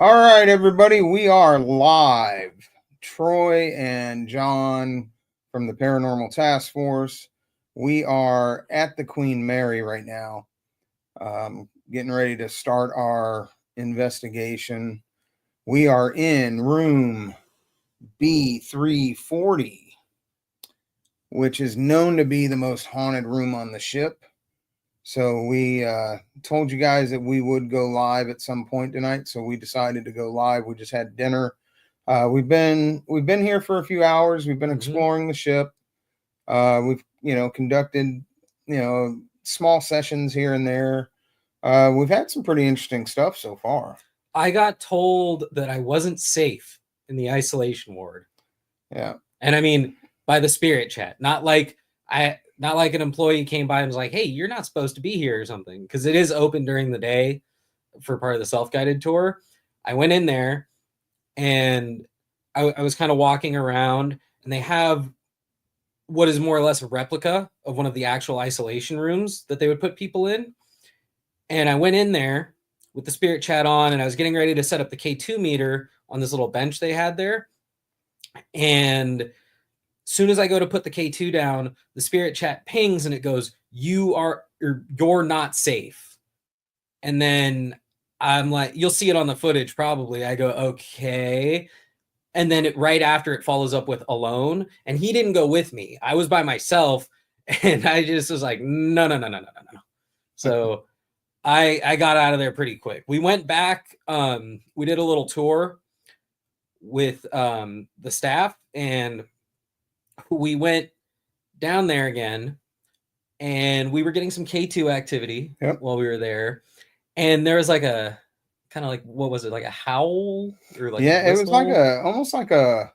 All right, everybody, we are live. Troy and John from the Paranormal Task Force. We are at the Queen Mary right now, getting ready to start our investigation. We are in room B340, which is known to be the most haunted room on the ship. So we told you guys that we would go live at some point tonight. So we decided to go live. We just had dinner. We've been here for a few hours. We've been exploring the ship. We've conducted small sessions here and there. We've had some pretty interesting stuff so far. I got told that I wasn't safe in the isolation ward. Yeah. And I mean, by the spirit chat, not like an employee came by and was like, "Hey, you're not supposed to be here" or something, because it is open during the day for part of the self-guided tour. I went in there and I was kind of walking around, and they have what is more or less a replica of one of the actual isolation rooms that they would put people in. And I went in there with the spirit chat on, and I was getting ready to set up the K2 meter on this little bench they had there. And as soon as I go to put the K2 down, the spirit chat pings and it goes, you're not safe. And then I'm like, you'll see it on the footage probably. I go, okay. And then right after it follows up with alone. And he didn't go with me. I was by myself. And I just was like, no. So I got out of there pretty quick. We went back. We did a little tour with the staff, and we went down there again, and we were getting some K2 activity while we were there. And there was like a kind of like, what was it, like a howl or like it was like almost like a,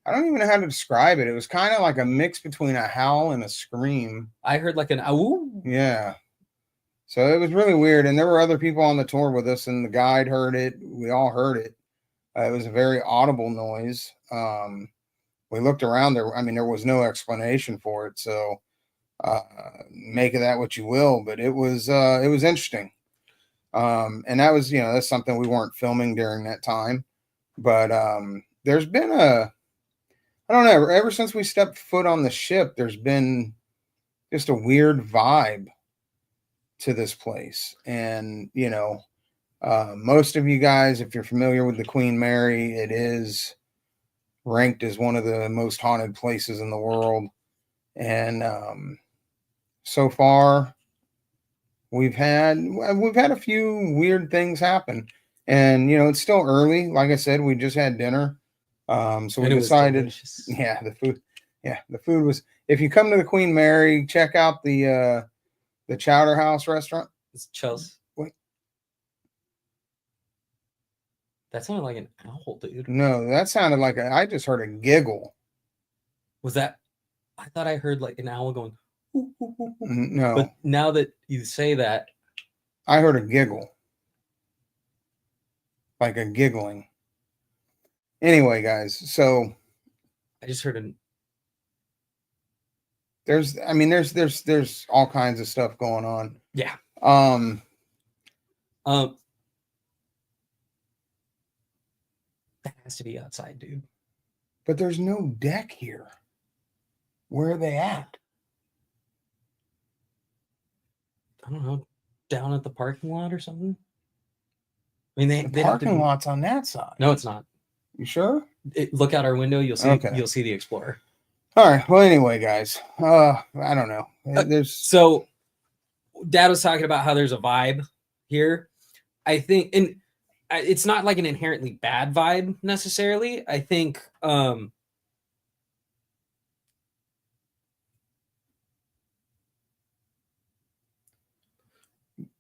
I don't even know how to describe it. It was kind of like a mix between a howl and a scream. I heard like an ow. Yeah. So it was really weird. And there were other people on the tour with us, and the guide heard it. We all heard it. It was a very audible noise. We looked around there. I mean, there was no explanation for it. So make of that what you will. But it was interesting. And that was, that's something we weren't filming during that time. But there's been I don't know, ever since we stepped foot on the ship, there's been just a weird vibe to this place. And, most of you guys, if you're familiar with the Queen Mary, it is ranked as one of the most haunted places in the world. And so far, we've had a few weird things happen. And, it's still early. Like I said, we just had dinner. So we decided, the food was, if you come to the Queen Mary, check out the Chowder House restaurant. It's Chelsea. Wait. That sounded like an owl, dude. No, that sounded like I just heard a giggle. Was that? I thought I heard like an owl going. Ooh, ooh, ooh. No. But now that you say that, I heard a giggle. Like a giggling. Anyway, guys, so I just heard there's all kinds of stuff going on. Yeah. That has to be outside, dude. But there's no deck here. Where are they at? I don't know. Down at the parking lot or something? I mean, the parking lot's on that side. No, it's not. You sure? Look out our window. You'll see. Okay. You'll see the Explorer. All right. Well, anyway, guys. I don't know. So, Dad was talking about how there's a vibe here. I think, and it's not like an inherently bad vibe necessarily. I think.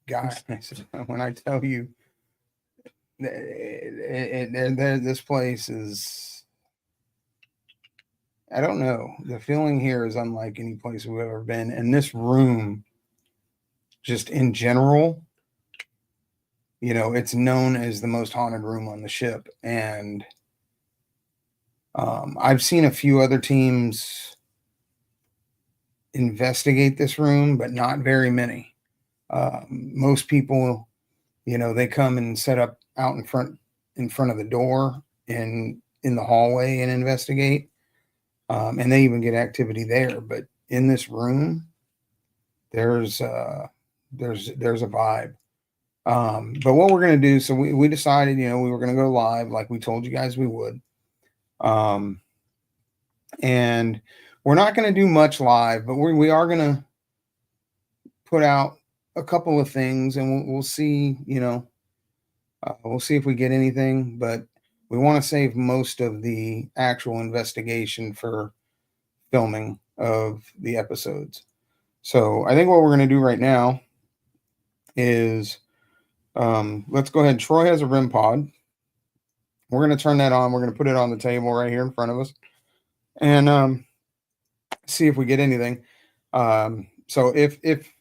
Guys, when I tell you, this place is, I don't know. The feeling here is unlike any place we've ever been. And this room, just in general, it's known as the most haunted room on the ship. And I've seen a few other teams investigate this room, but not very many. Most people, they come and set up out in front in front of the door and in the hallway and investigate. And they even get activity there. But in this room, there's a vibe. But what we're going to do, so we decided, we were going to go live like we told you guys we would. And we're not going to do much live, but we are going to put out a couple of things, and we'll see, we'll see if we get anything, but we want to save most of the actual investigation for filming of the episodes. So I think what we're going to do right now is, let's go ahead. Troy has a REM pod. We're going to turn that on. We're going to put it on the table right here in front of us and see if we get anything. So if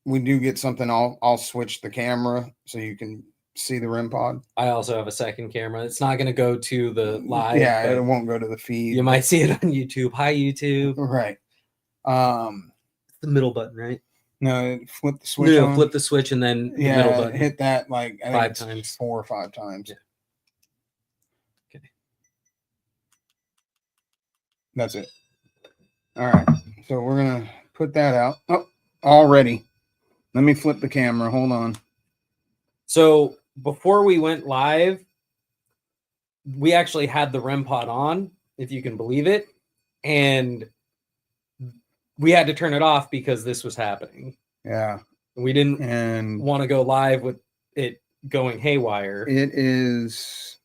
we do get something, I'll switch the camera so you can see the REM pod. I also have a second camera. It's not going to go to the live. Yeah, it won't go to the feed. You might see it on YouTube. Hi, YouTube. Right. It's the middle button, right? No, flip the switch. No, flip the switch and then the middle button. Hit that like I think 5 it's times. 4 or 5 times. Yeah. Okay. That's it. All right. So we're gonna put that out. Oh, already. Let me flip the camera. Hold on. So before we went live, we actually had the REM pod on, if you can believe it, and we had to turn it off because this was happening. Yeah. We didn't want to go live with it going haywire. It's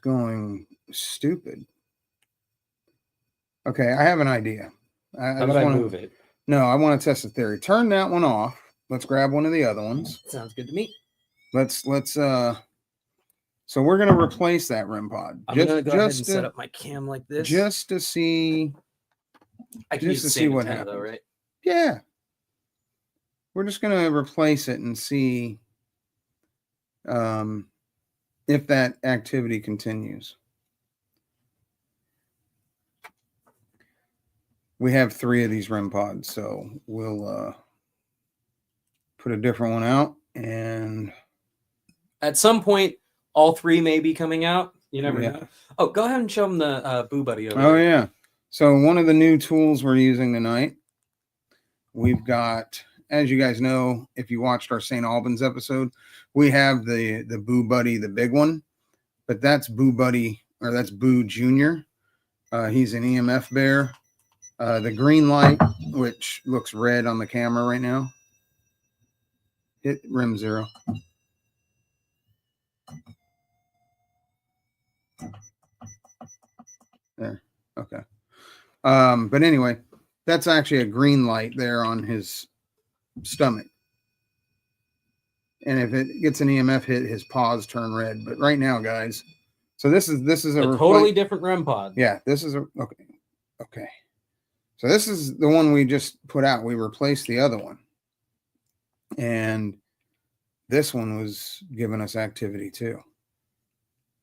going stupid. Okay, I have an idea. How about I move it? No, I want to test the theory. Turn that one off. Let's grab one of the other ones. Sounds good to me. Let's so we're gonna replace that REM pod. I'm gonna go ahead and set up my cam like this. Just to see. I can just to see what happens, though, right? Yeah. We're just gonna replace it and see if that activity continues. We have 3 of these REM pods, so we'll put a different one out, and at some point all 3 may be coming out. You never know. Oh, go ahead and show them the Boo Buddy over there. Yeah. So one of the new tools we're using tonight, we've got, as you guys know, if you watched our St. Albans episode, we have the Boo Buddy, the big one, but that's Boo Buddy, or that's Boo Junior. He's an EMF bear. The green light, which looks red on the camera right now, hit REM 0. There. Okay. But anyway, that's actually a green light there on his stomach. And if it gets an EMF hit, his paws turn red. But right now, guys, so this is a totally different REM pod. Yeah, this is okay. So this is the one we just put out. We replaced the other one. And this one was giving us activity too.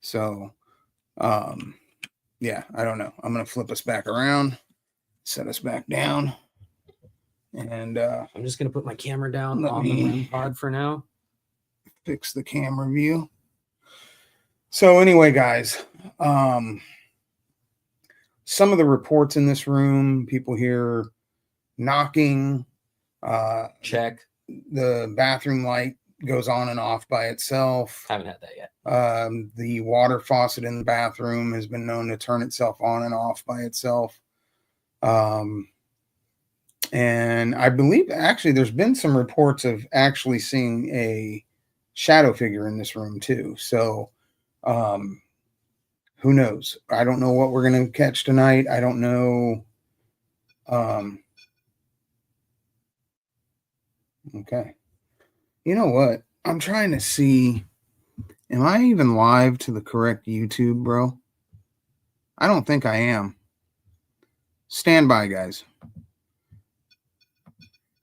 So, yeah, I don't know. I'm going to flip us back around, set us back down. And I'm just going to put my camera down on the REM pod for now. Fix the camera view. So anyway, guys, some of the reports in this room, people hear knocking. Check. The bathroom light goes on and off by itself. Haven't had that yet. The water faucet in the bathroom has been known to turn itself on and off by itself. And I believe actually there's been some reports of actually seeing a shadow figure in this room too. So, who knows? I don't know what we're going to catch tonight. I don't know. Okay. You know what? I'm trying to see. Am I even live to the correct YouTube, bro? I don't think I am. Stand by, guys.